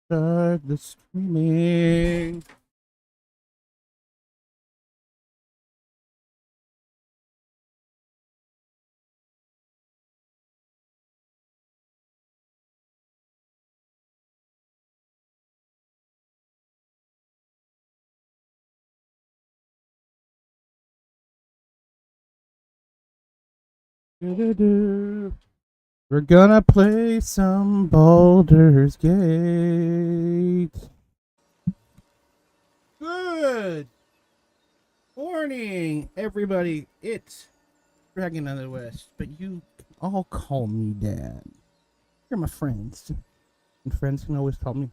Start the streaming. Do-do-do. We're gonna play some Baldur's Gate. Good morning, everybody. It's Dragon of the West, but you all call me Dad. You're my friends, and friends can always call me.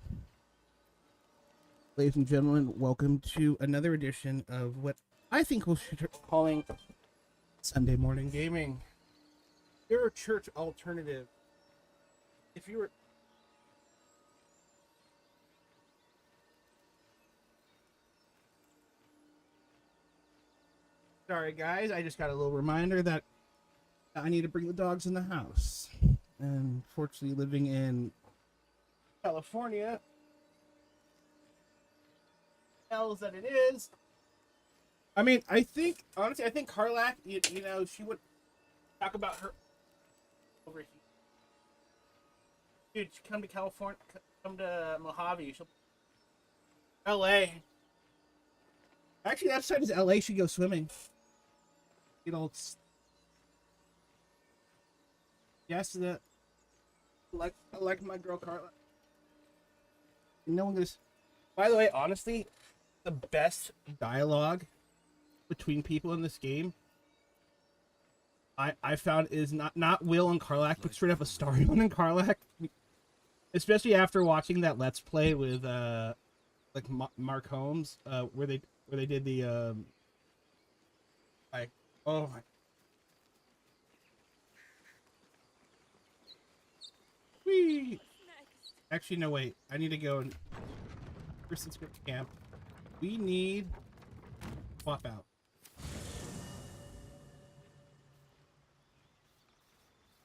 Ladies and gentlemen, welcome to another edition of what I think we'll be calling Sunday Morning Gaming. Your church alternative. If you were sorry, guys, I just got a little reminder that I need to bring the dogs in the house. And fortunately, living in California, tells that it is. I mean, I think honestly, I think Carlac, you know, she would talk about her over here. Dude, come to California, come to Mojave. She'll L.A. Actually, that side is L.A. She go swimming. You know, yes, that like my girl Carla. No one goes. By the way, honestly, the best dialogue between people in this game I found is not Will and Carlac, but straight up Astarion and Carlac. Especially after watching that Let's Play with like Mark Holmes, where they did the like oh my. Whee! Actually, no, wait. I need to go and first script camp. We need swap out.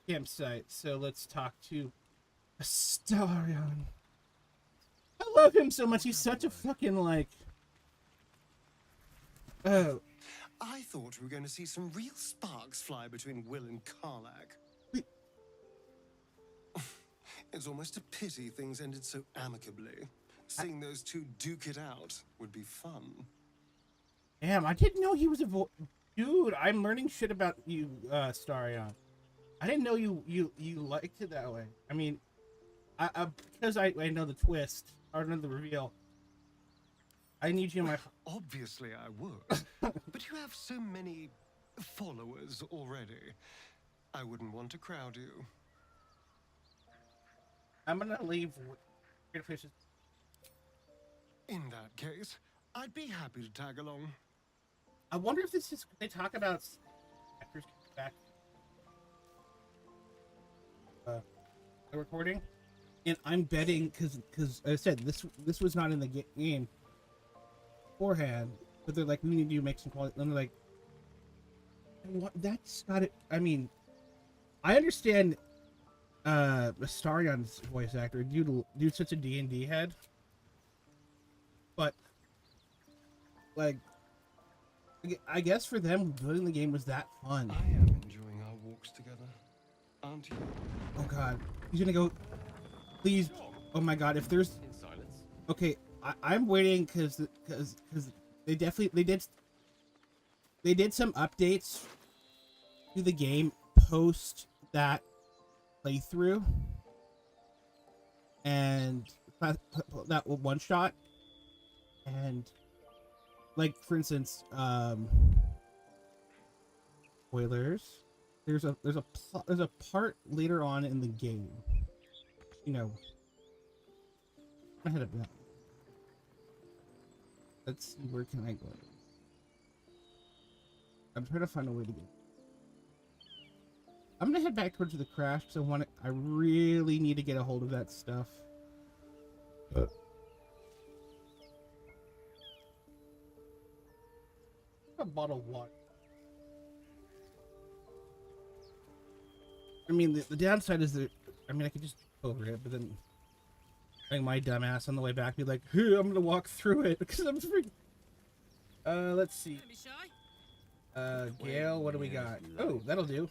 Campsite. So let's talk to Astarion. I love him so much. He's such a fucking like. Oh. I thought we were going to see some real sparks fly between Will and Carlac. It's almost a pity things ended so amicably. Seeing those two duke it out would be fun. Damn, I didn't know he was a dude. I'm learning shit about you, Starion. I didn't know you liked it that way. I mean, because I know the twist or know the reveal. I need you in my. Obviously, I would, but you have so many followers already. I wouldn't want to crowd you. I'm gonna leave. In that case, I'd be happy to tag along. I wonder if this is they talk about actors back the recording, and I'm betting because I said this was not in the game beforehand, but they're like we need to make some quality. And they're like, what? That's got it. I mean, I understand. Astarion's voice actor, dude's such a D&D head, but like, I guess for them, building the game was that fun. I am enjoying our walks together, aren't you? Oh God, he's gonna go. Please, oh my God, if there's. In silence. Okay, I'm waiting because they did some updates to the game post that playthrough and that one shot, and like for instance spoilers, there's a part later on in the game, you know, I had it now. Let's see, where can I go? I'm trying to find a way to get. I'm gonna head back towards the crash because I really need to get a hold of that stuff. A bottle of water. I mean, the downside is that I mean I could just go over it, but then Like my dumbass on the way back be like, hey, I'm gonna walk through it because I'm freaking. Let's see. Don't be shy. Gale, what do we got? Oh, that'll do.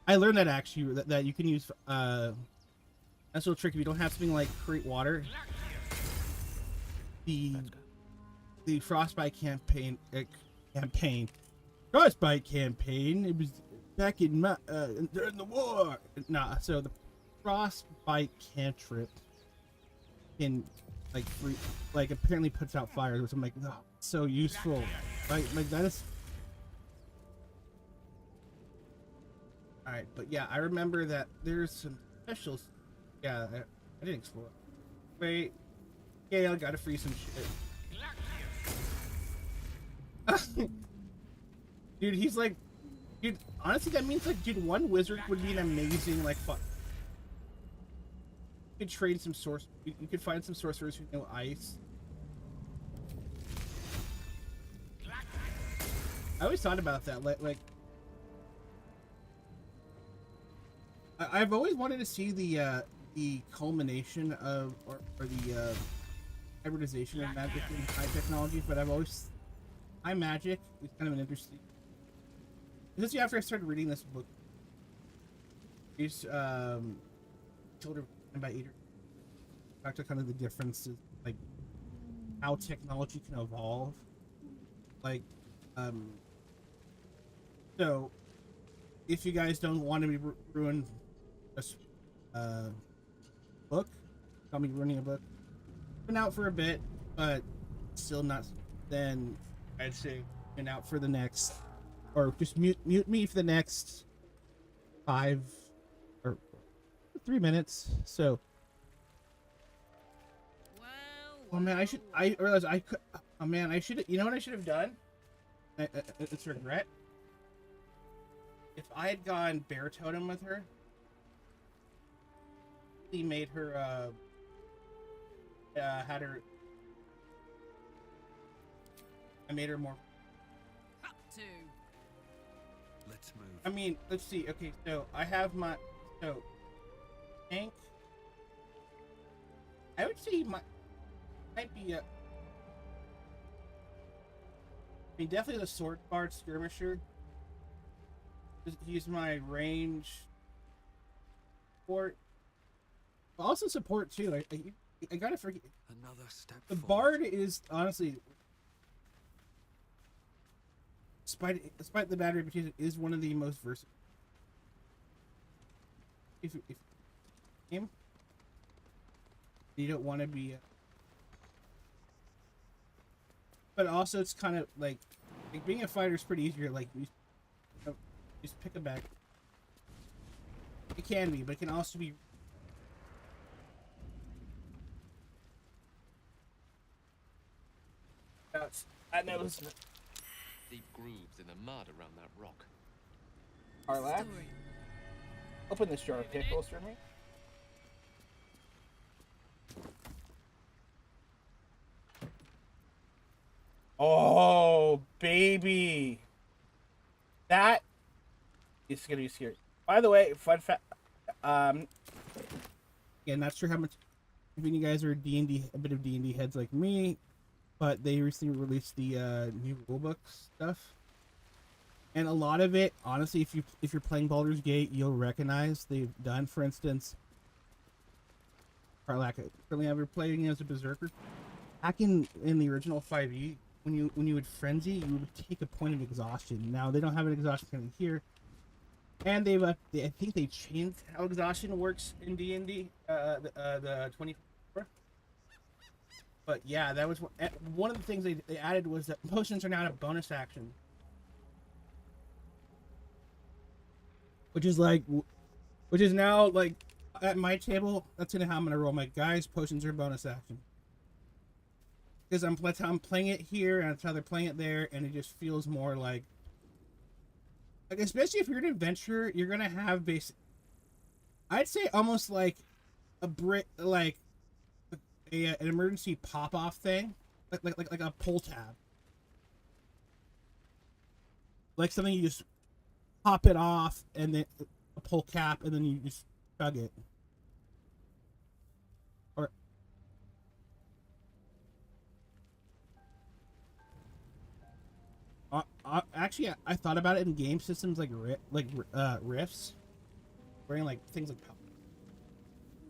I learned that actually that you can use that's a little tricky if you don't have something like create water. The frostbite campaign frostbite campaign. It was back in during the war. Nah, so the frostbite cantrip can like apparently puts out fire, which I'm like, oh, so useful. Like that is. All right, but yeah, I remember that there's some specials. Yeah, I didn't explore. Wait, yeah, I gotta free some shit. Dude, he's like, dude. Honestly, that means like, dude, one wizard would be an amazing like fuck. You could trade some you could find some sorcerers who know ice. I always thought about that, like. I've always wanted to see the culmination of or the hybridization of magic and high technology, but high magic is kind of an interesting. Especially after I started reading this book, these children by Adrian talk to kind of the differences, like how technology can evolve, like so if you guys don't want to be ruined a book, I'll be running a book. Been out for a bit, but still not. Then I'd say been out for the next, or just mute me for the next 5 or 3 minutes. So, oh man, I realized I could. Oh man, I should. You know what I should have done? It's a regret. If I had gone bear totem with her, he made her had her. I made her more. Up to. Let's move. I mean, let's see. Okay, so I have my tank. I would say might be a. I mean, definitely the sword bard skirmisher. Use my range support. Also support too. I gotta forget. Another step. The forward. bard is honestly, despite the bad reputation, is one of the most versatile. If game, you don't want to be. But also, it's kind of like being a fighter is pretty easier. Like you just pick a back. It can be, but it can also be. I know. Deep grooves in the mud around that rock. Arlac, Story. open this jar of pickles for me. Oh, baby. That is gonna be scary. By the way, fun fact. Yeah, not sure how much. If you guys are D&D, a bit of D&D heads like me, but they recently released the new rulebook stuff, and a lot of it, honestly, if you're playing Baldur's Gate, you'll recognize they've done. For instance, Carlac, currently ever playing as a berserker. Back in the original 5e, when you would frenzy, you would take a point of exhaustion. Now they don't have an exhaustion kind of here, and I think they changed how exhaustion works in D&D, the 24. But yeah, that was one of the things they added was that potions are now a bonus action, which is now like at my table. That's how I'm gonna roll my guys. Potions are bonus action. Because that's how I'm playing it here, and that's how they're playing it there, and it just feels more like especially if you're an adventurer, you're gonna have I'd say almost like an emergency pop off thing, like a pull tab, like something you just pop it off and then a pull cap and then you just chug it. Or actually, I thought about it in game systems like rifts, wearing like things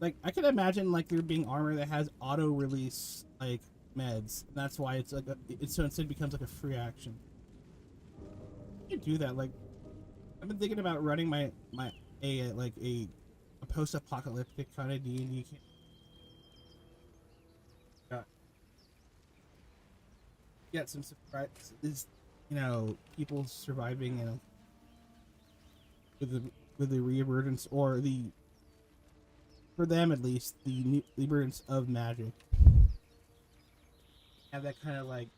like I could imagine like there being armor that has auto release like meds. And that's why it's like it's so instead becomes like a free action. You can do that. Like I've been thinking about running a post-apocalyptic kind of D&D. Get some surprises, people surviving, with the reemergence or for them at least, the emergence of magic. Have that kind of like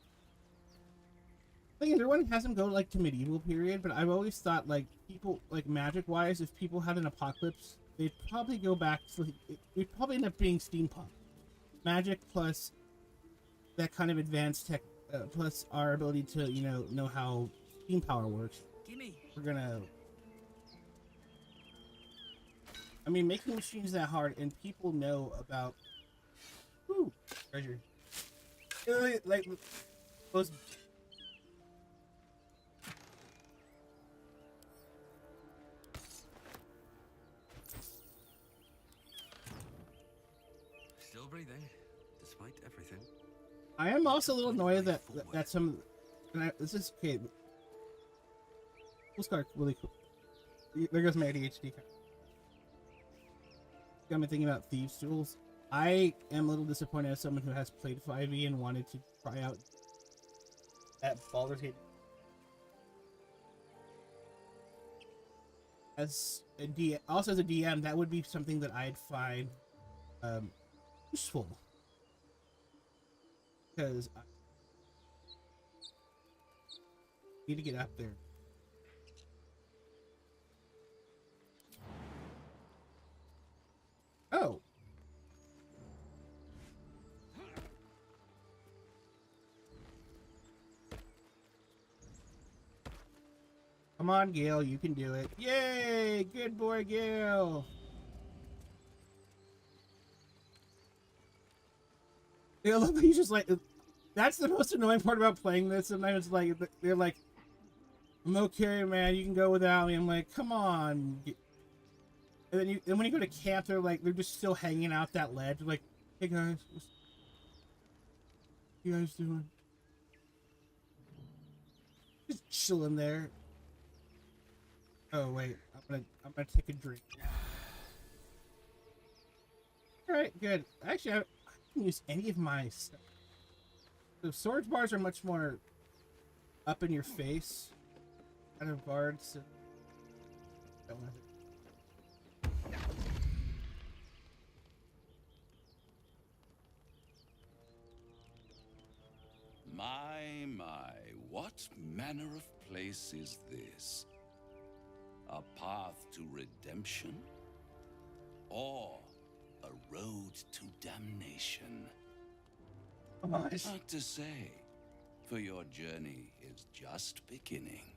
thing is, everyone has them go like to medieval period, but I've always thought like people like magic wise, if people had an apocalypse, they'd probably go back to it'd probably end up being steampunk magic plus that kind of advanced tech, plus our ability to know how steam power works. Gimme. We're gonna. I mean, making machines that hard, and people know about. Ooh, treasure. Like those. Still breathing, despite everything. I am also a little annoyed that some. This is okay. We'll start really cool. There goes my ADHD. Got me thinking about thieves' tools. I am a little disappointed as someone who has played 5e and wanted to try out that Baldur's Gate. As a also as a DM, that would be something that I'd find useful. Because I need to get up there. Oh. Come on, Gale, you can do it. Yay! Good boy, Gale! I love that he's just like, that's the most annoying part about playing this. Sometimes like they're like, I'm okay, man, you can go without me. I'm like, come on. And then when you go to camp, they're just still hanging out that ledge. They're like, hey guys, what you guys doing? Just chilling there. Oh wait, I'm gonna take a drink. All right, good. Actually, I can use any of my stuff. The storage bars are much more up in your face kind of guards. So don't have it. My, what manner of place is this? A path to redemption? Or a road to damnation? Nice. Hard to say, for your journey is just beginning.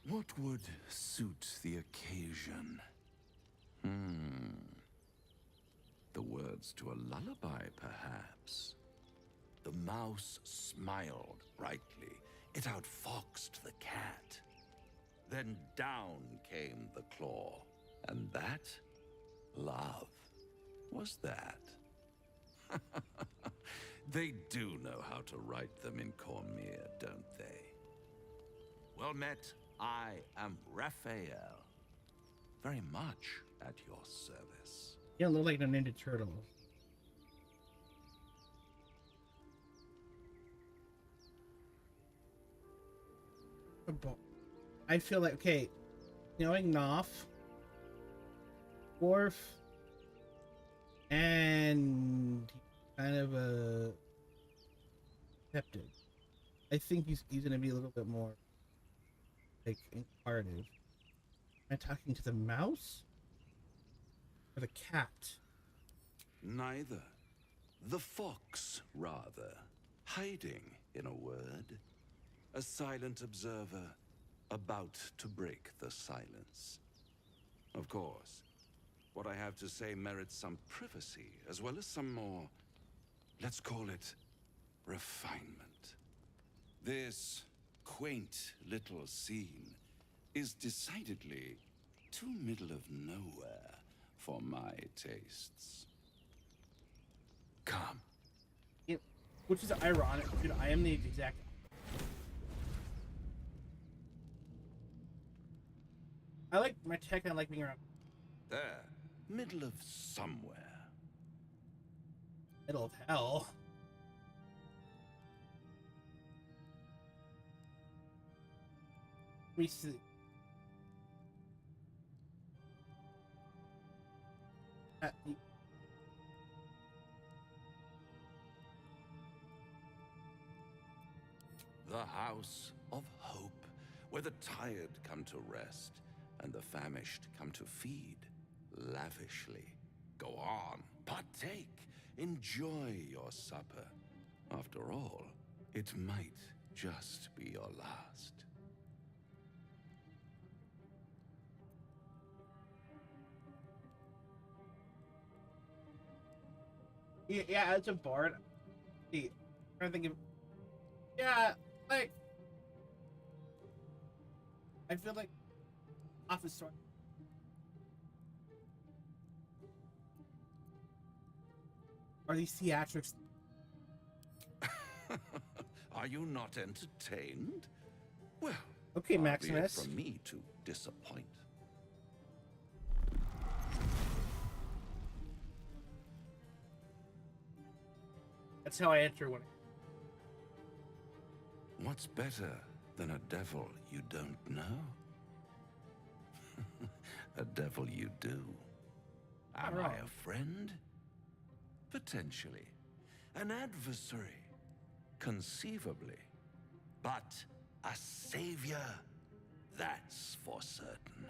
What would suit the occasion? The words to a lullaby, perhaps. The mouse smiled brightly. It outfoxed the cat. Then down came the claw. And that, love, was that. They do know how to write them in Cormier, don't they? Well met, I am Raphael. Very much at your service. You don't look like a Ninja Turtle. I feel like, okay, knowing Knopf, Worf, and kind of a Septic, I think he's gonna be a little bit more like inquisitive. Am I talking to the mouse or the cat? Neither. The fox, rather. Hiding, in a word. A silent observer, about to break the silence. Of course, what I have to say merits some privacy, as well as some more, let's call it, refinement. This quaint little scene is decidedly too middle of nowhere for my tastes. Come. Which is ironic, dude. I am the exact. I like my tech. I like being around There. Middle of somewhere. middle of hell. We see. The House of Hope, where the tired come to rest and the famished come to feed lavishly. Go on, partake, enjoy your supper. After all, it might just be your last. Yeah, as a bard, I'm trying to think of. Yeah, like I feel like office store. Are these theatrics? Are you not entertained? Well, Okay, far be it Maximus. from me to disappoint. That's how I enter one. What's better than a devil you don't know? A devil you do. Am I a friend? Potentially. An adversary? Conceivably. But a savior? That's for certain.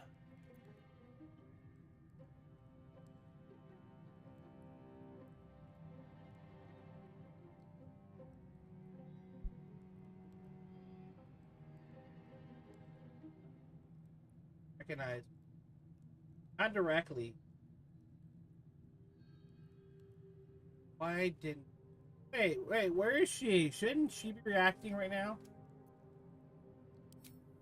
Recognize. Not directly. Why didn't? Wait, where is she? Shouldn't she be reacting right now?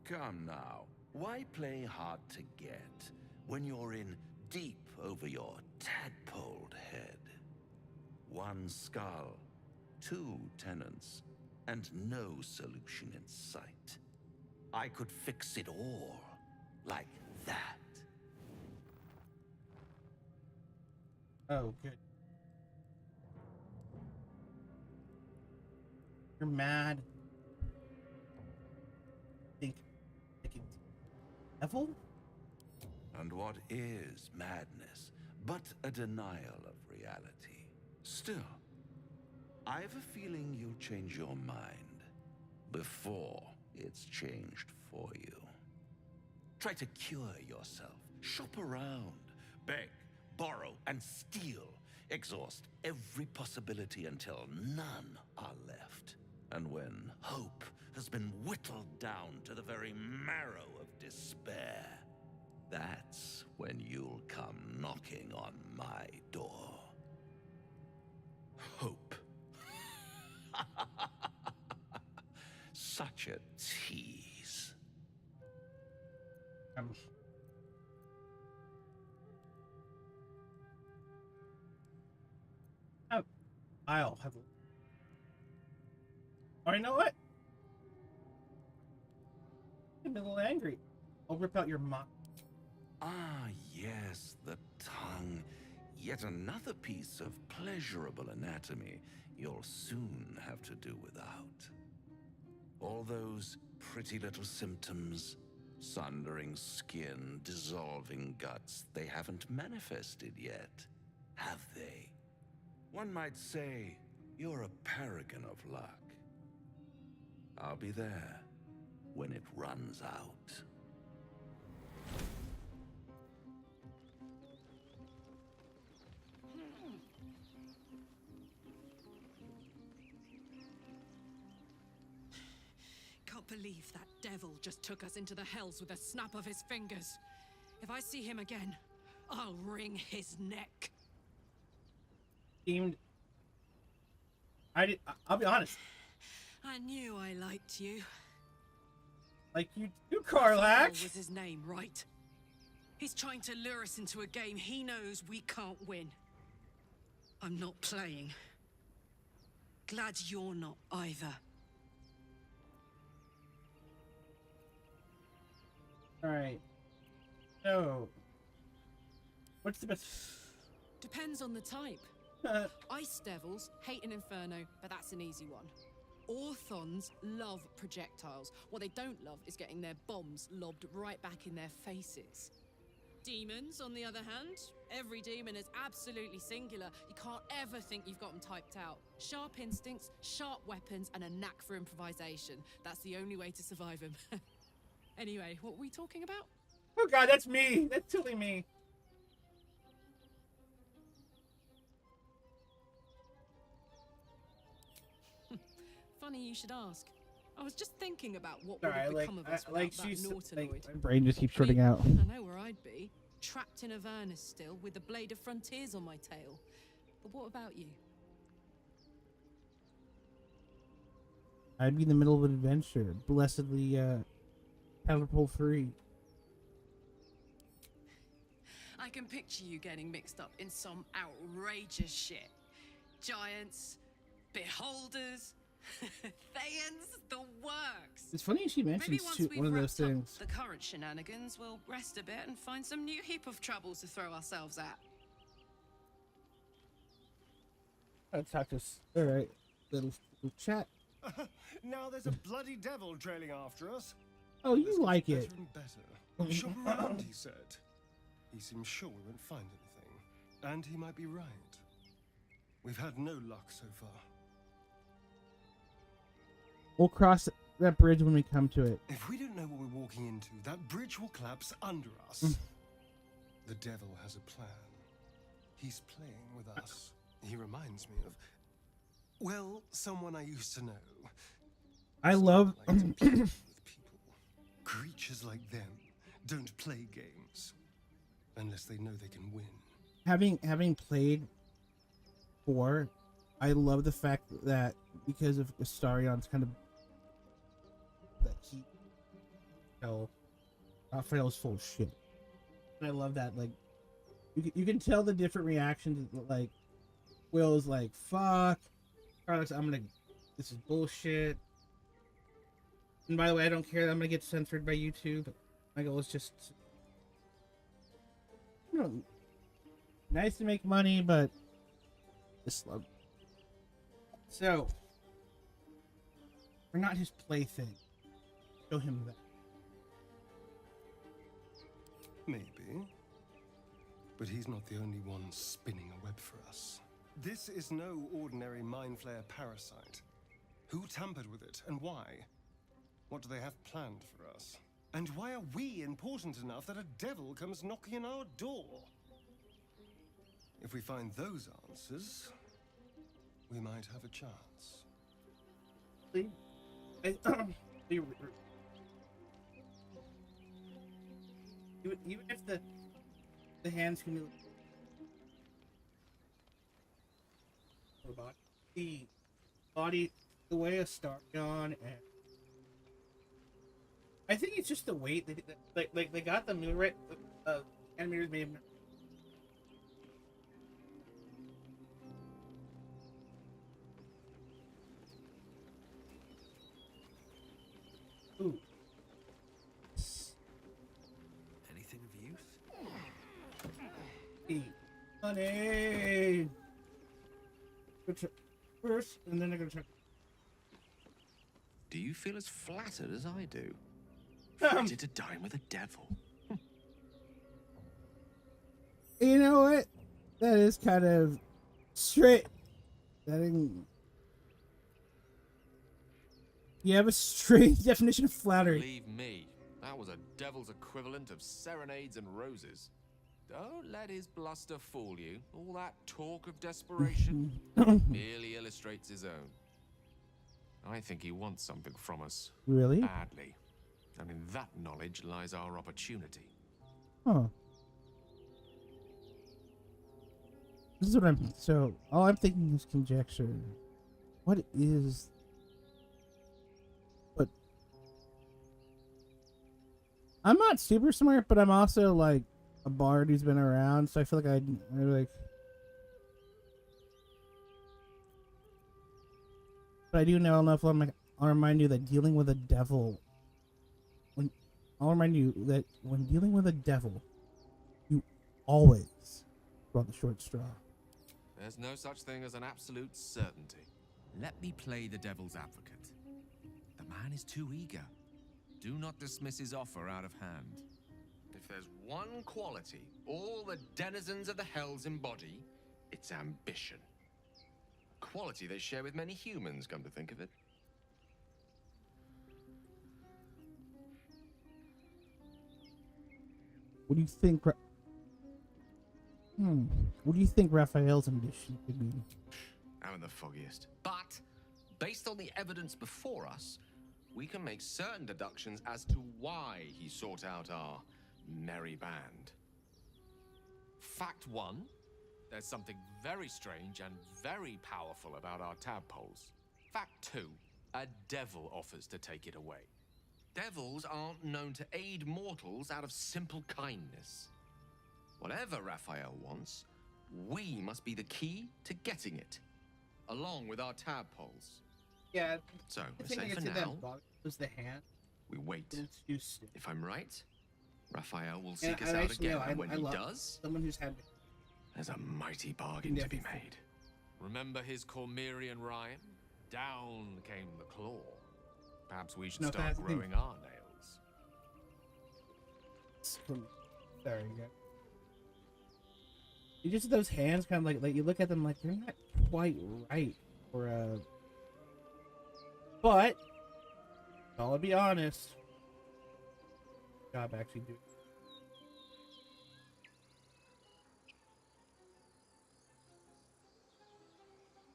Come now. Why play hard to get when you're in deep over your tadpoled head? One skull, two tenants, and no solution in sight. I could fix it all like that. Oh, good. You're mad. Think like a devil? And what is madness but a denial of reality? Still, I've a feeling you'll change your mind before it's changed for you. Try to cure yourself, shop around, beg, borrow, and steal. Exhaust every possibility until none are left. And when hope has been whittled down to the very marrow of despair, that's when you'll come knocking on my door. Hope. Such a tease. I'll have. Oh, you know what? I'm a little angry. I'll rip out your mouth. Ah, yes, the tongue. Yet another piece of pleasurable anatomy you'll soon have to do without. All those pretty little symptoms, sundering skin, dissolving guts, they haven't manifested yet, have they? One might say you're a paragon of luck. I'll be there when it runs out. Can't believe that devil just took us into the hells with a snap of his fingers. If I see him again, I'll wring his neck. Seemed. I'll be honest. I knew I liked you. Like you do, Raphael Karlach. was his name, right? He's trying to lure us into a game he knows we can't win. I'm not playing. Glad you're not either. All right. So, what's the best? Depends on the type. Ice devils hate an inferno, but that's an easy one. Orthons love projectiles. What they don't love is getting their bombs lobbed right back in their faces. Demons, on the other hand, every demon is absolutely singular. You can't ever think you've got them typed out. Sharp instincts, sharp weapons, and a knack for improvisation. That's the only way to survive them. Anyway, what were we talking about? Oh God, that's me. That's totally me. Funny you should ask. I was just thinking about what Sorry, would have become of us without like that she's Nautinoid. like, my brain just keeps I mean, shorting out. I know where I'd be. Trapped in Avernus still, with the Blade of Frontiers on my tail. But what about you? I'd be in the middle of an adventure, blessedly palatable free. I can picture you getting mixed up in some outrageous shit. Giants, beholders, Thayans, the works. It's funny she Maybe mentions once two, we've one of those wrapped up things. the current shenanigans, we'll rest a bit and find some new heap of troubles to throw ourselves at. Let's talk to us. All right, little chat. Now there's a bloody devil trailing after us. Oh, This you gets like it? better and better. Shop around, he said. He seemed sure we won't find anything. And he might be right. We've had no luck so far. We'll cross that bridge when we come to it. If we don't know what we're walking into, that bridge will collapse under us. The devil has a plan. He's playing with us. He reminds me of, well, someone I used to know. I Someone love. like to play with people. Creatures like them don't play games unless they know they can win. having played 4, I love the fact that because of Astarion's kind of that he, Raphael's full of shit, and I love that. Like, you can tell the different reactions. Like, Will's like, "Fuck," Carlos, this is bullshit. And by the way, I don't care that I'm gonna get censored by YouTube. My goal is just, nice to make money, but just love. So, we're not his plaything. Show him that. Maybe. But he's not the only one spinning a web for us. This is no ordinary mind flayer parasite. Who tampered with it, and why? What do they have planned for us? And why are we important enough that a devil comes knocking on our door? If we find those answers, we might have a chance. Even if the hands can move, the body, the way a Starion, and I think it's just the weight. Like they got the moon right. Animators made. Ooh. Anything of use? Honey. First, and then they're gonna check. Do you feel as flattered as I do? Ready to dine with a devil? You know what? That is kind of straight. You have a strange definition of flattery. Believe me, that was a devil's equivalent of serenades and roses. Don't let his bluster fool you. All that talk of desperation merely illustrates his own. I think he wants something from us. Really? Badly. And in that knowledge lies our opportunity. Huh. This is what I'm. So all I'm thinking is conjecture. What is? But I'm not super smart, but I'm also like a bard who's been around, so I feel like I like. But I do know enough. I'll remind you that dealing with a devil. I'll remind you that when dealing with a devil, you always draw the short straw. There's no such thing as an absolute certainty. Let me play the devil's advocate. The man is too eager. Do not dismiss his offer out of hand. If there's one quality all the denizens of the hells embody, it's ambition. A quality they share with many humans, come to think of it. What do you think? What do you think Raphael's ambition could be? Haven't the foggiest. But, based on the evidence before us, we can make certain deductions as to why he sought out our merry band. Fact 1, there's something very strange and very powerful about our tadpoles. Fact 2, a devil offers to take it away. Devils aren't known to aid mortals out of simple kindness. Whatever Raphael wants, we must be the key to getting it, along with our tadpoles. Yeah. So, I I think say I for get to now, that was the hand. we wait. It's used to. If I'm right, Raphael will And seek us I out actually again, know, and when I he love does, someone who's had. there's a mighty bargain to be Definitely. made. Remember his Cormyrian rhyme? Down came the claw. Perhaps we should No, start that's the thing. growing our nails. There you go. You just those hands kind of like you look at them like they're not quite right for but I'll be honest. Job actually do.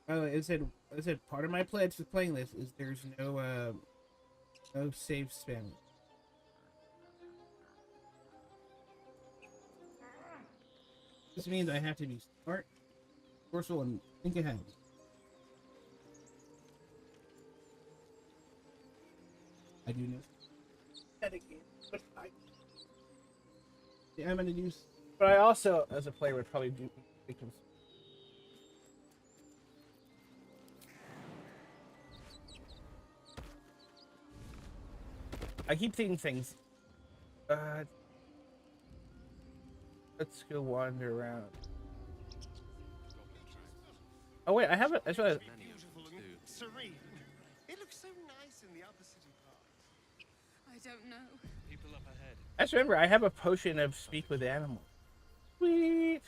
Oh, it said part of my pledge for playing this is there's no save spam. This means I have to be smart, forceful, and think ahead. I do know. But I'm gonna use. But I also, as a player, would probably do. I keep thinking things. Let's go wander around. Oh wait, I have it. That's what I. Beautiful and serene. It looks so nice in the upper city part. I don't know. People up ahead. I just remember I have a potion of speak with animals. Sweet.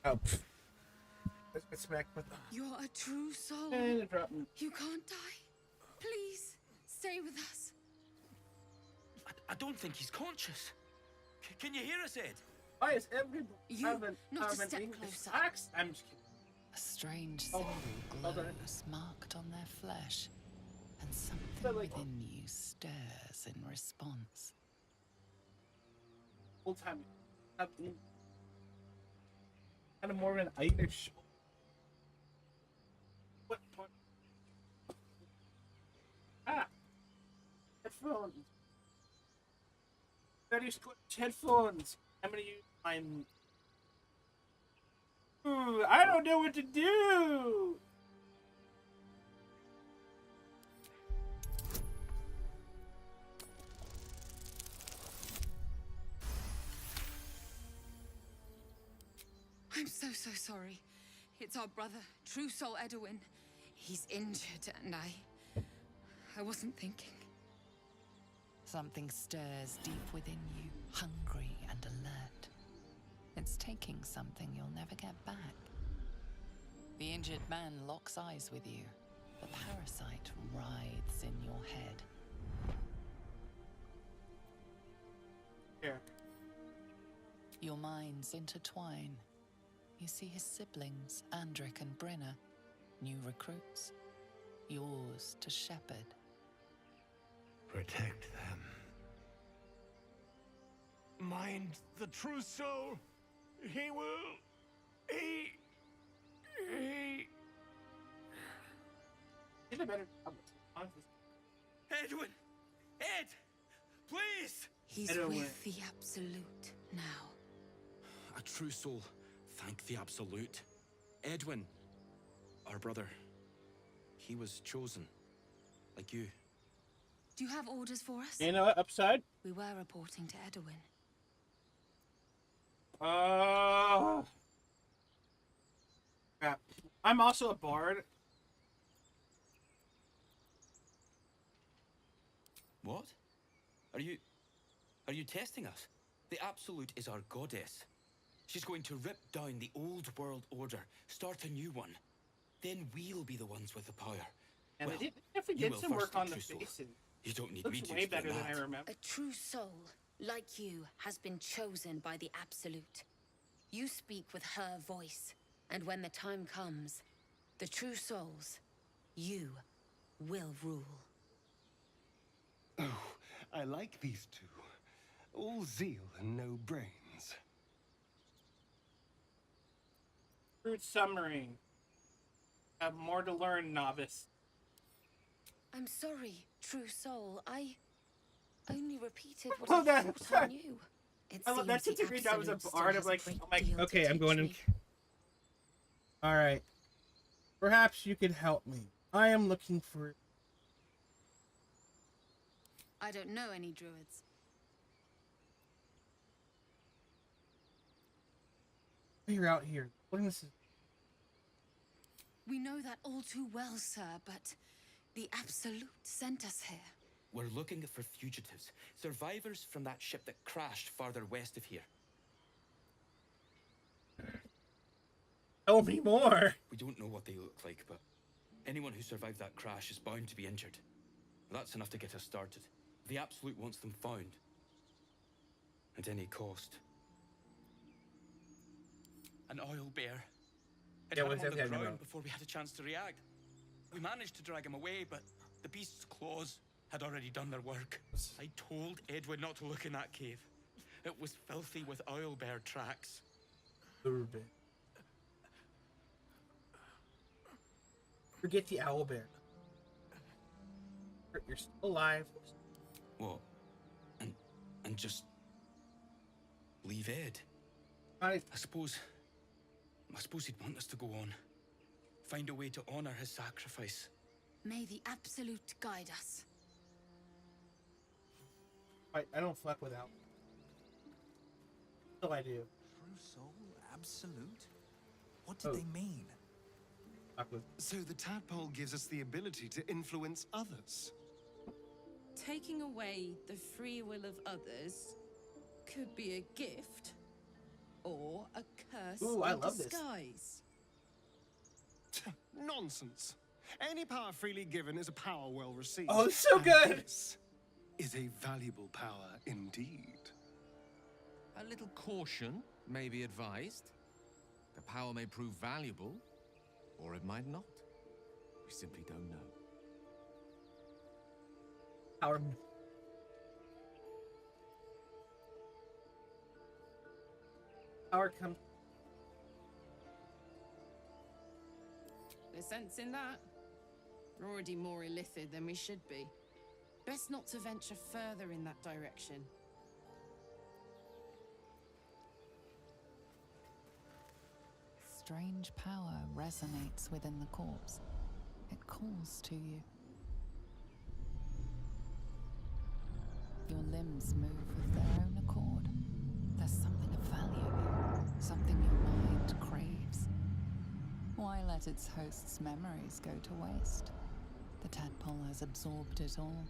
Oh. Let's get smacked with the. You're a true soul. And it dropped me. You can't die. Please, stay with us. I don't think he's conscious. Can you hear us, Ed? Why is everybody You, not a step closer. I'm just kidding. A strange Oh, symbol hold on. glows marked on their flesh, and something like- within you stirs in response. Full time. Kind of more of an Irish. What? Ah! Headphones. Very squished headphones. I'm gonna use my. Ooh, I don't know what to do. I'm so sorry. It's our brother, True Soul Edwin. He's injured, and I wasn't thinking. Something stirs deep within you, hungry and alert. It's taking something you'll never get back. The injured man locks eyes with you. The parasite writhes in your head. Here. Your minds intertwine. You see his siblings, Andric and Brenna, new recruits. Yours to shepherd. Protect them. Mind the true soul. He will. He. Did a better job. Honestly. Edwin! Ed! Please! He's Edwin. with the Absolute now. A true soul. Thank the Absolute. Edwin, our brother, he was chosen. Like you. Do you have orders for us? You know what? Upside? We were reporting to Edwin. Crap. I'm also a bard. What? Are you testing us? The Absolute is our goddess. She's going to rip down the old world order, start a new one. Then we'll be the ones with the power. And Well, they definitely you did will some work first, on the true soul. faces. You don't need me Looks to way explain better than that. I remember. A true soul, like you, has been chosen by the Absolute. You speak with her voice, and when the time comes, the true souls, you, will rule. Oh, I like these two. All zeal and no brains. Fruit summary. Have more to learn, novice. I'm sorry, true soul. I only repeated what Oh, I that- thought I knew. It I love that seems such the a great job as a Absolute still bard of has a like, great I'm like, deal to okay, I'm teach going me. in. Alright. Perhaps you could help me. I am looking for. I don't know any druids. You're out here. What is this? We know that all too well, sir, but the Absolute sent us here. We're looking for fugitives, survivors from that ship that crashed farther west of here. Tell me more. We don't know what they look like, but anyone who survived that crash is bound to be injured. That's enough to get us started. The Absolute wants them found. At any cost. An oil bear. It Yeah, had what's him on that the thing ground about? before we had a chance to react. We managed to drag him away, but the beast's claws had already done their work. I told Edwin not to look in that cave. It was filthy with oil bear tracks. Forget the owl bear. You're still alive. What? And just leave Ed? I I suppose he'd want us to go on. Find a way to honor his sacrifice. May the Absolute guide us. don't fuck with owl. So I do. True soul? Absolute? What did Oh. they mean? Fuck with. So the tadpole gives us the ability to influence others. Taking away the free will of others could be a gift or a curse Ooh, I in love this. disguise. Nonsense. Any power freely given is a power well received. Oh, it's so And good. This is a valuable power indeed. A little caution may be advised. The power may prove valuable, or it might not. We simply don't know. Power. Power comes. There's sense in that. We're already more illithid than we should be. Best not to venture further in that direction. Strange power resonates within the corpse. It calls to you. Your limbs move of their own accord. There's something of value, something your mind craves. Why let its host's memories go to waste? The tadpole has absorbed it all.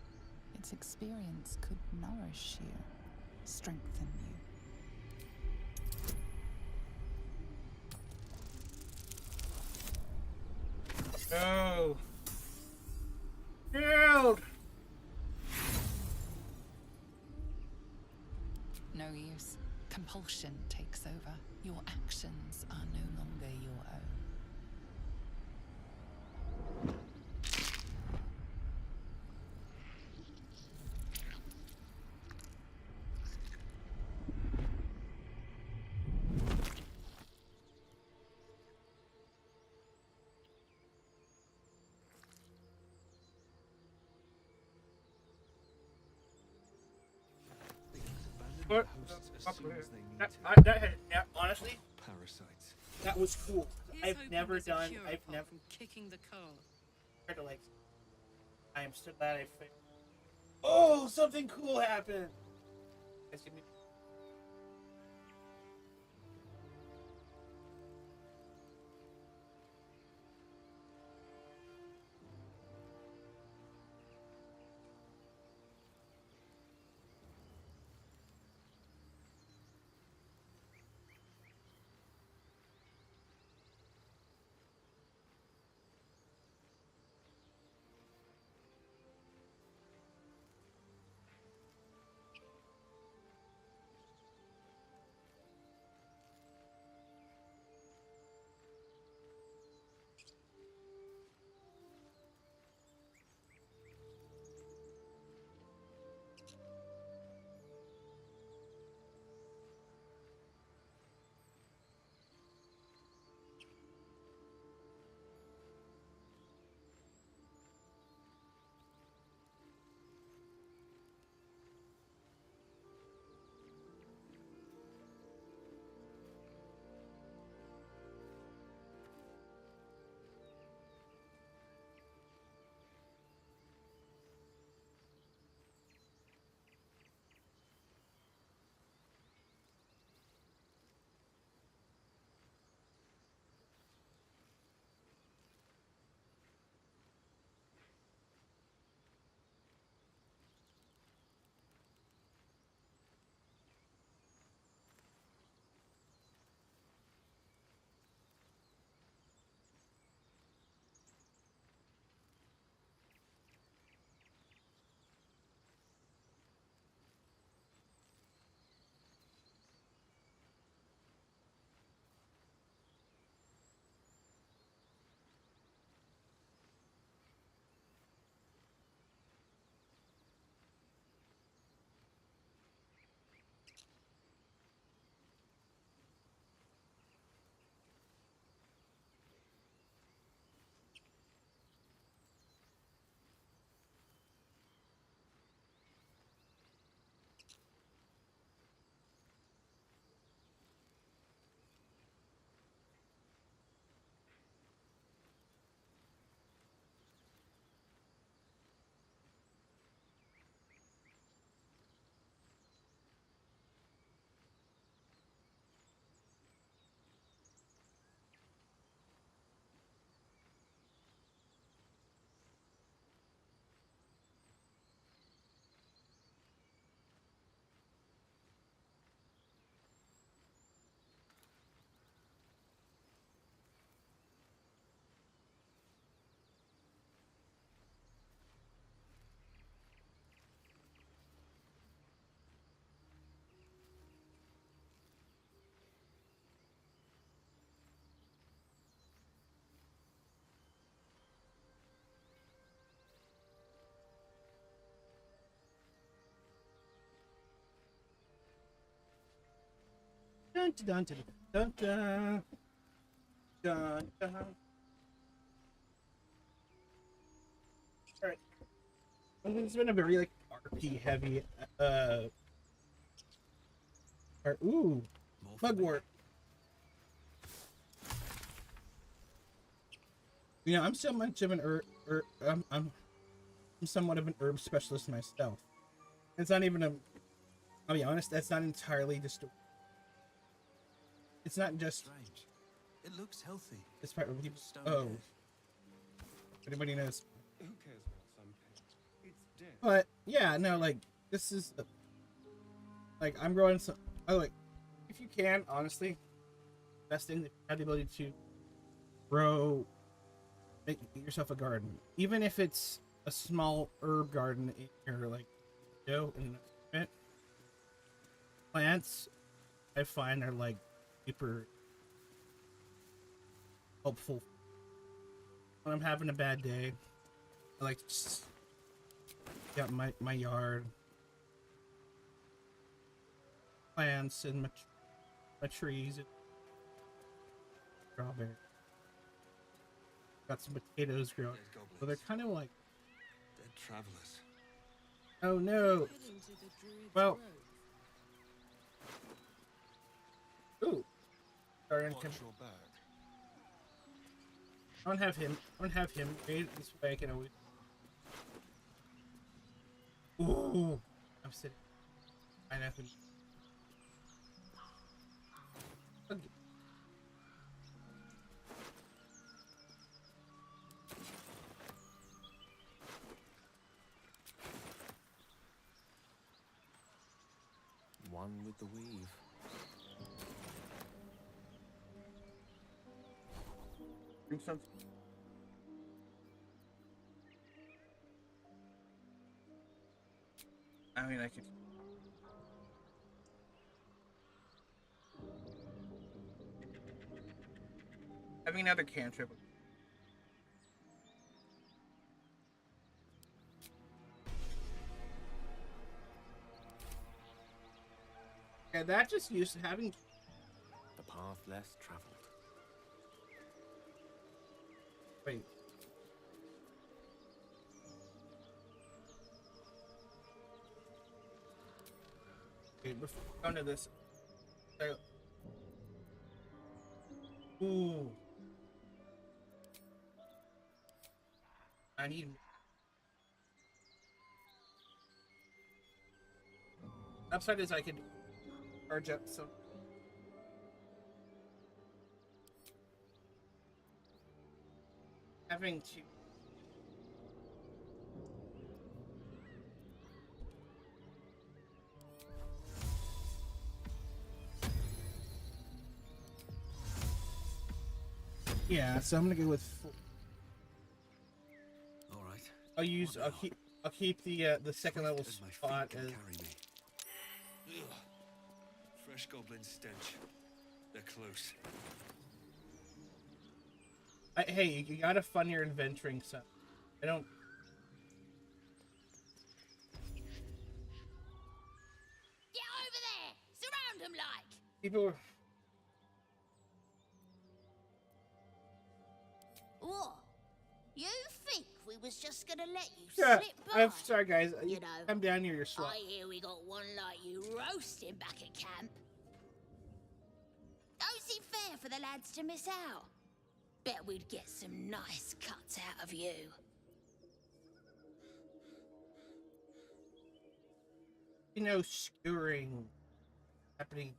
Its experience could nourish you, strengthen you. No. Shield. No use. Compulsion takes over. Your actions are no longer your own. What? hosts as soon as they need to. Honestly, Parasites. that was cool. Here's I've hoping never there's a done. cure I've apart never from kicking the car. tried to like. I am so glad I failed. Oh, something cool happened. Guys, give me. Dun dun dun dun dun dun dun. All right. It's been a very like RP heavy. Ooh, mugwort. You know, I'm so much of an I'm somewhat of an herb specialist myself. It's not even a. I'll be honest. That's not entirely just. It's not just. Strange. It looks healthy. It's part of people. Stone Oh, dead. everybody knows. Who cares about some pain? It's dead. But yeah, no, like this is like I'm growing some. Oh, like if you can, honestly, best thing that you have the ability to grow, make yourself a garden, even if it's a small herb garden in your like, in an apartment. Plants, I find are like super helpful when I'm having a bad day. I like to just got my yard, plants and my trees and strawberry. Got some potatoes growing. Dead goblins. So they're kind of like, Dead travelers. oh no. Heading to the Druid's Well, Grove. Starion Watch can. your back. I don't have him. I don't have him. Maybe this way I can always. Ooh, I'm sitting. I know who. Okay. One with the weave. Bring some. I mean, I could. Having another cantrip. Yeah, that just used to having. The path less traveled. Wait. Okay, before we go into this. Ooh. I need. Upside is I could charge up some. Having to. Yeah, so I'm gonna go with. All right. I'll use. I'll keep the second level As my feet spot can as. carry me. Ugh. Fresh goblin stench. They're close. Hey, you gotta fund your adventuring stuff. I don't. Get over there! Surround them like! People were. What? You think we was just gonna let you Yeah, slip by? I'm sorry, guys. You know, I'm down near your swamp. I hear we got one like you roasting back at camp. Don't seem fair for the lads to miss out. Bet we'd get some nice cuts out of you. You know, skewering happening.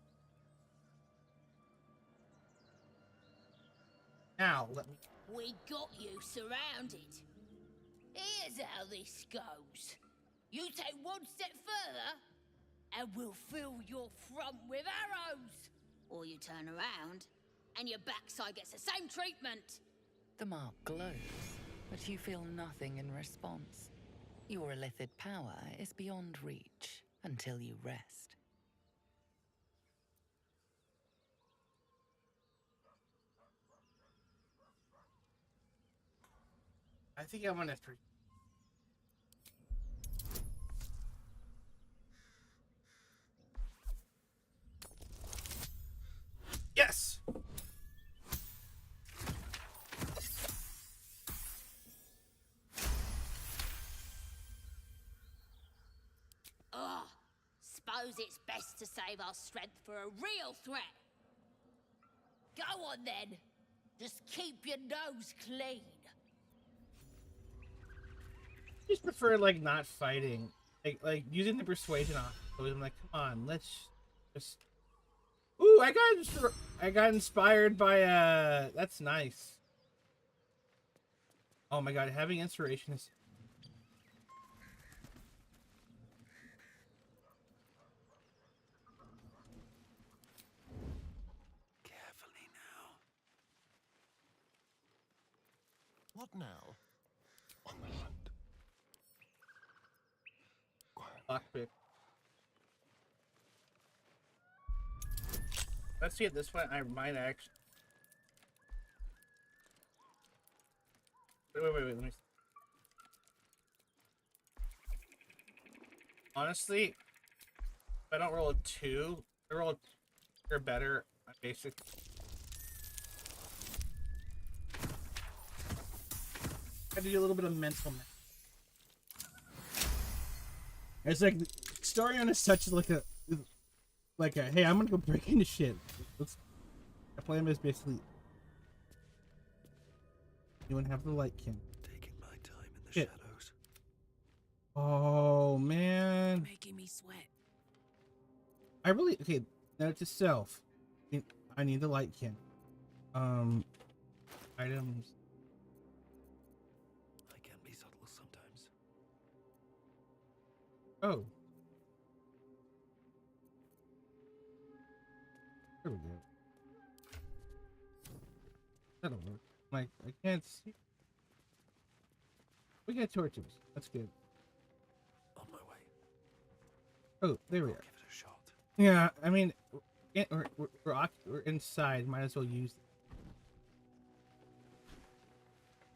Now, let me. We got you surrounded. Here's how this goes. You take one step further, and we'll fill your front with arrows. Or you turn around, and your backside gets the same treatment. The mark glows, but you feel nothing in response. Your illithid power is beyond reach until you rest. I think I want to. Yes. Ugh. Suppose it's best to save our strength for a real threat. Go on then. Just keep your nose clean. Just prefer like not fighting, like using the persuasion off. I'm like, come on, let's just. Ooh, I got inspired by That's nice. Oh my god, having inspiration is. Carefully now. What now? On the hunt. Lockpick. Let's see at this point. I might actually. Wait. Let me. Honestly, if I don't roll a 2, I roll a or better. I basically. I had to do a little bit of mental math. It's like Starion is such like a hey, I'm gonna go break into shit. Let's The plan is basically you would have the light kin. Taking my time in the Shit. shadows. Oh man. Making me sweat. I really okay. Note to self. I need the light kin. Items. I can be subtle sometimes. Oh. There we go. That'll work. Like I can't see. We got torches. That's good. On my way. Oh, there we I'll are. give it a shot. Yeah, I mean, we're inside. Might as well use it.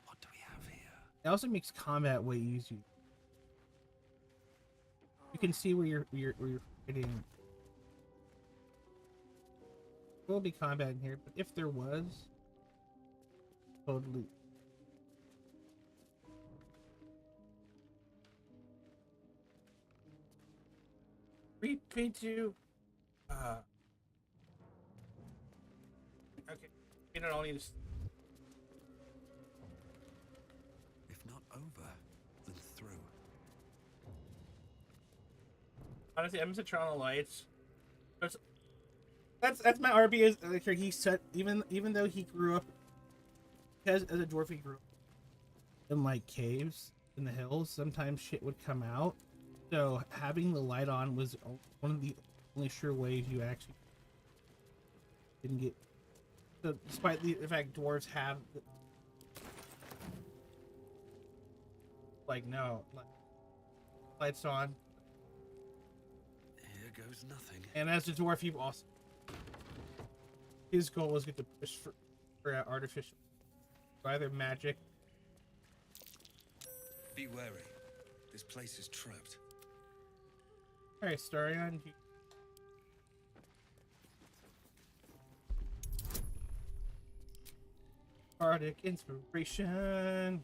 What do we have here? It also makes combat way easier. You can see where you're hitting. There will be combat in here, but if there was, totally. Me too. Okay. You don't all need to. If not over, then through. Honestly, I'm Eternal Lights. That's my RP is like he said. Even though he grew up, as a dwarf, he grew up in like caves in the hills. Sometimes shit would come out. So having the light on was one of the only sure ways you actually didn't get. So despite the fact dwarves have, like no, lights on. Here goes nothing. And as a dwarf, he also his goal was get to push for artificial, either magic. Be wary. This place is trapped. All right, Starion. Bardic inspiration.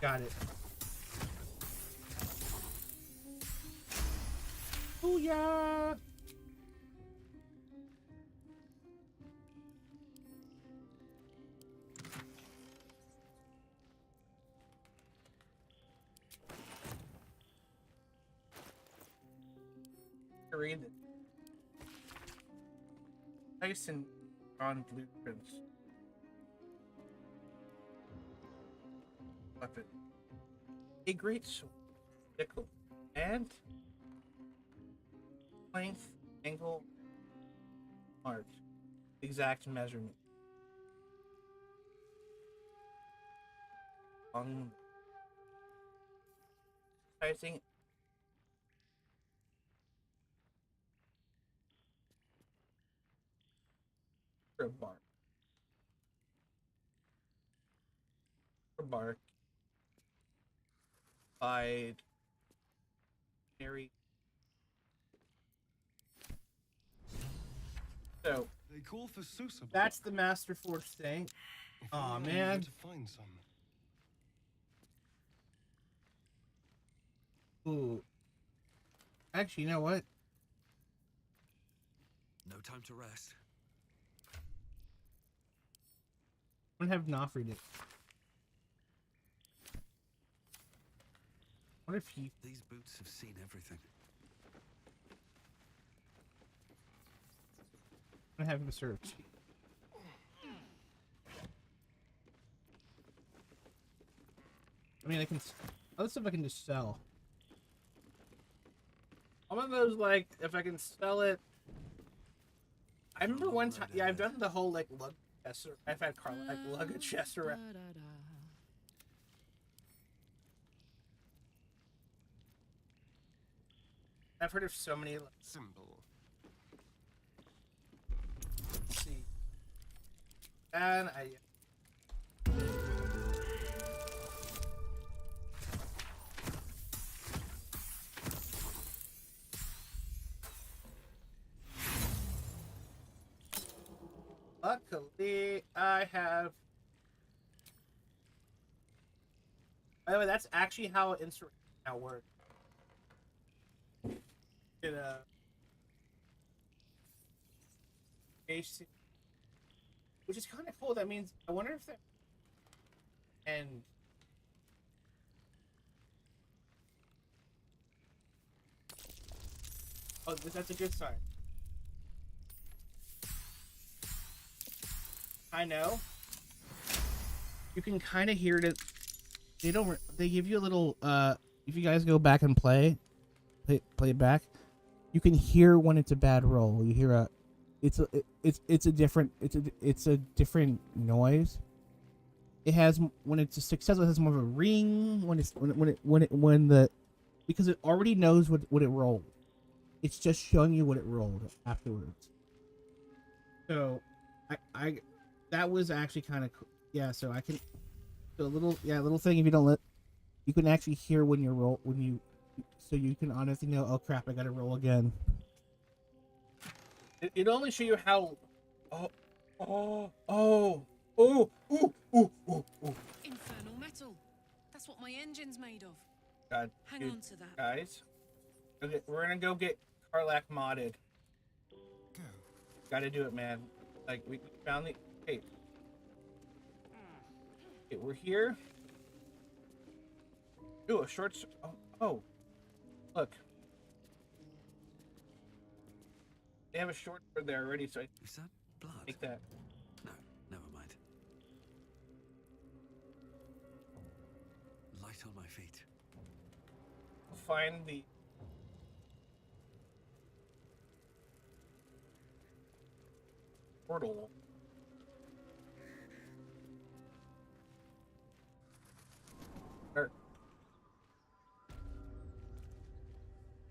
Got it. Booyah! Read it. Nice and on blueprints. Weapon. A great sword. Sickle. And length, angle, mark. Exact measurement. Sizing. For a bark. For bark. By Mary. So They call for Susa. that's the Master Forge thing. If Aw, only I knew man. where to find some. Ooh. Actually, you know what? No time to rest. I'm gonna have Noff read it. What if he? These boots have seen everything. I'm gonna have him search. I mean, I can. Other stuff I can just sell. I'm one of those like, if I can sell it. I remember one time. Yeah, I've done the whole like lug chest. I've had Carla like lug a chest around. I've heard of so many. Like, Simple. let's see. And I. Luckily, I have. By the way, that's actually how insurrection now works. AC, which is kind of cool. That means I wonder if that and oh, that's a good sign. I know. You can kind of hear it. They don't. They give you a little. If you guys go back and play it back, you can hear when it's a bad roll. You hear a. It's a different. It's a different noise. It has when it's a successful. It has more of a ring because it already knows what it rolled. It's just showing you what it rolled afterwards. So, I that was actually kind of cool. Yeah. So I can. So a little thing. If you don't you can actually hear when you roll so you can honestly know. Oh crap! I got to roll again. It only show you how. Oh. Infernal metal. That's what my engine's made of. God. Hang Dude, on to that. guys. Okay, we're gonna go get Karlach modded. Go. Gotta do it, man. Like we found the. Hey, we're here. Ooh, a short. Oh, look. They have a short sword there already, so I Is that blood? take that. No, never mind. Light on my feet. Find the. Portal. Or.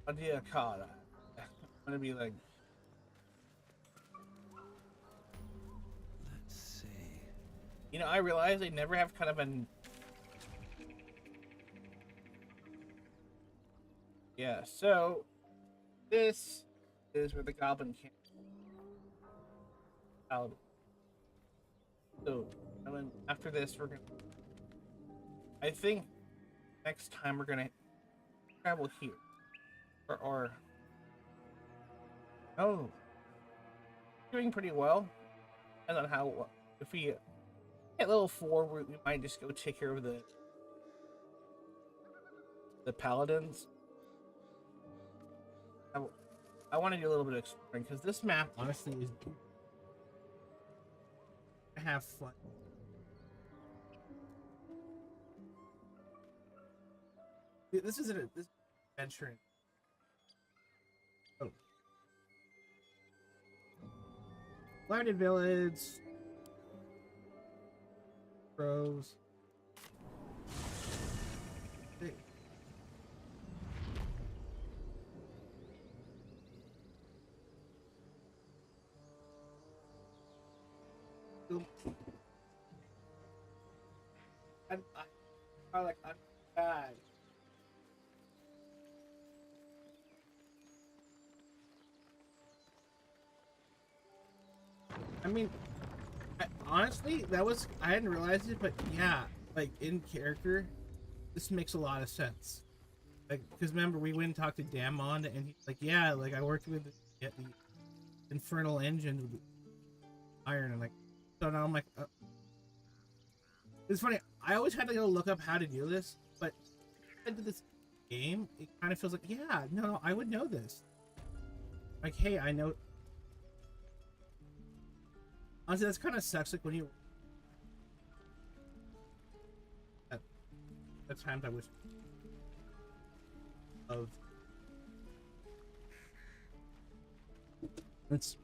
Adia Kara. I'm gonna be like. Let's see. You know, I realize they never have kind of an. Yeah, so this is where the goblin camp. Out. So, and then after this, we're gonna. I think next time we're gonna travel here, or oh, doing pretty well. I don't know how if we at level 4, we might just go take care of the paladins. I want to do a little bit of exploring because this map honestly is. Have fun. This isn't this adventuring. Oh. Blinded Village. Crows. Hey. I'm bad. I mean, honestly, I hadn't realized it, but yeah, like in character, this makes a lot of sense. Like, because remember, we went and talked to Damon, and he's like, yeah, like I worked with the infernal engine with iron, and like, so now I'm like, it's funny. I always had to go look up how to do this, but into this game, it kind of feels like, yeah, no, I would know this. Like, hey, I know. Honestly, that's kind of sucks. Like when you. At times I wish. Of. Let's.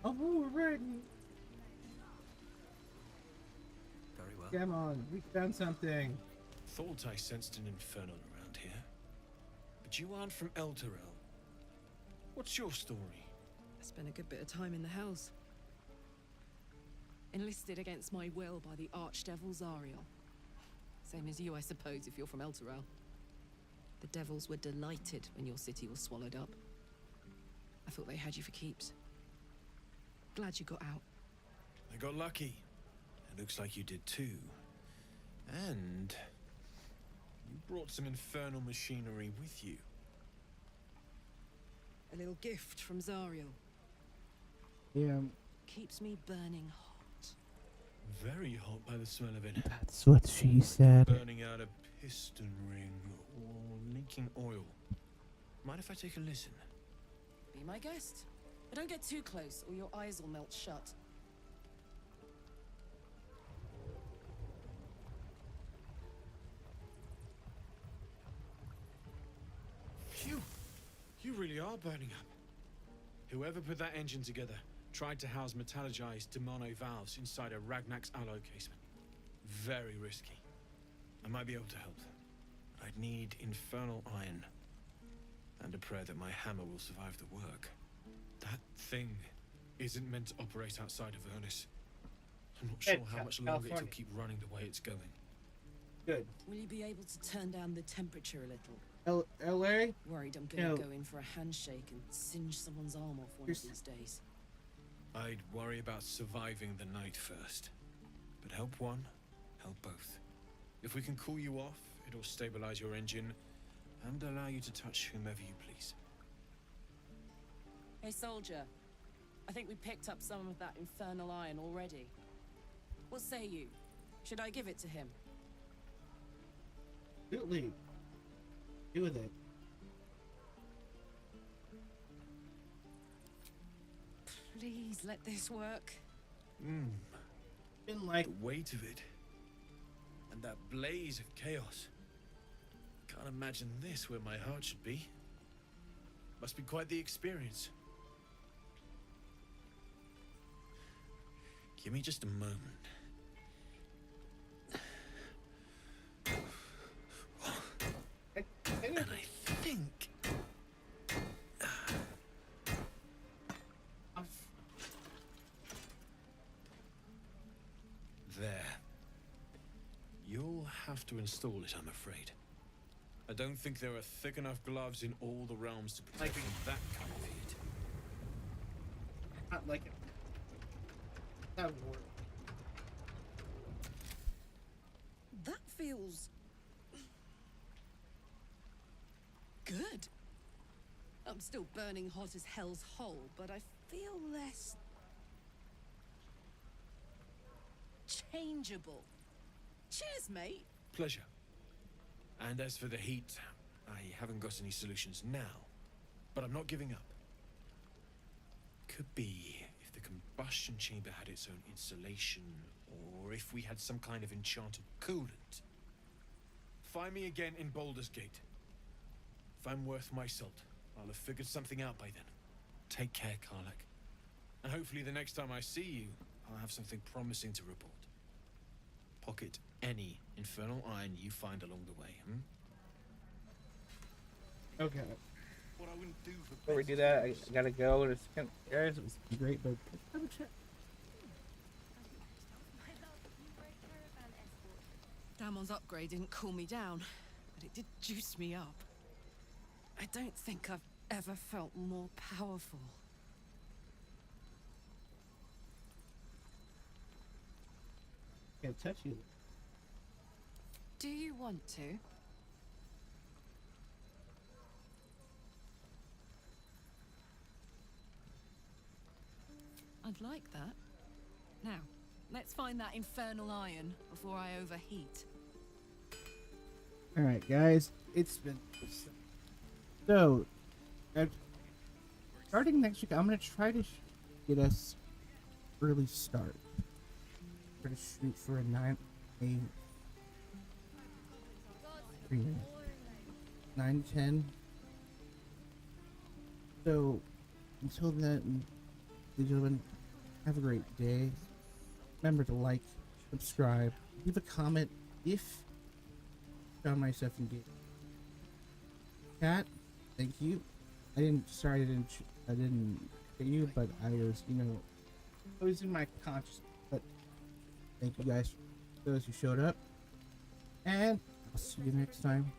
Oh, right. Very well. Come on, we found something. Thought I sensed an infernal around here. But you aren't from Elturel. What's your story? I spent a good bit of time in the Hells. Enlisted against my will by the Archdevil Zariel. Same as you, I suppose, if you're from Elturel. The devils were delighted when your city was swallowed up. I thought they had you for keeps. Glad you got out. I got lucky. looks like you did too. And you brought some infernal machinery with you. A little gift from Zariel. Yeah, Keeps me burning hot. Very hot by the smell of it. that's what she said. Burning out a piston ring or leaking oil. Mind if I take a listen? Be my guest. But don't get too close or your eyes will melt shut. Phew! You really are burning up. Whoever put that engine together tried to house metallurgized Demano valves inside a Ragnak's alloy casement. Very risky. I might be able to help. I'd need infernal iron. And a prayer that my hammer will survive the work. That thing isn't meant to operate outside of Ernest. I'm not sure how much longer it'll keep running the way it's going. Good. Will you be able to turn down the temperature a little? L.A.? Worried I'm gonna go in for a handshake and singe someone's arm off one of these days. I'd worry about surviving the night first. But help one, help both. If we can cool you off, it'll stabilize your engine and allow you to touch whomever you please. Hey, soldier. I think we picked up some of that infernal iron already. What say you? Should I give it to him? Absolutely. Do with it. Please let this work. Been like The weight of it. And that blaze of chaos. Can't imagine this where my heart should be. Must be quite the experience. Give me just a moment. And I think... There. You'll have to install it, I'm afraid. I don't think there are thick enough gloves in all the realms to protect from that kind of heat. not like it. That would work. That feels... good. I'm still burning hot as hell's hole, but I feel less... changeable. Cheers, mate. Pleasure. And as for the heat, I haven't got any solutions now, but I'm not giving up. Could be if the combustion chamber had its own insulation, or if we had some kind of enchanted coolant. Find me again in Baldur's Gate. If I'm worth my salt, I'll have figured something out by then. Take care, Karlach. And hopefully the next time I see you, I'll have something promising to report. Pocket any infernal iron you find along the way, Okay. What I wouldn't do for Before we do that, I gotta go. It's kind of, guys, it was great, but have a chat. Damon's upgrade didn't cool me down, but it did juice me up. I don't think I've ever felt more powerful. Can't touch you. Do you want to? I'd like that. Now, let's find that infernal iron before I overheat. Alright, guys, it's been... So, starting next week, I'm going to try to get us early start. Try to shoot for a 9 to 10. So, until then, ladies and gentlemen, have a great day. Remember to like, subscribe, leave a comment if you found myself engaged. Cat, thank you. I didn't get you, but I was, it was in my conscious. But thank you guys for those who showed up, and I'll see you next time.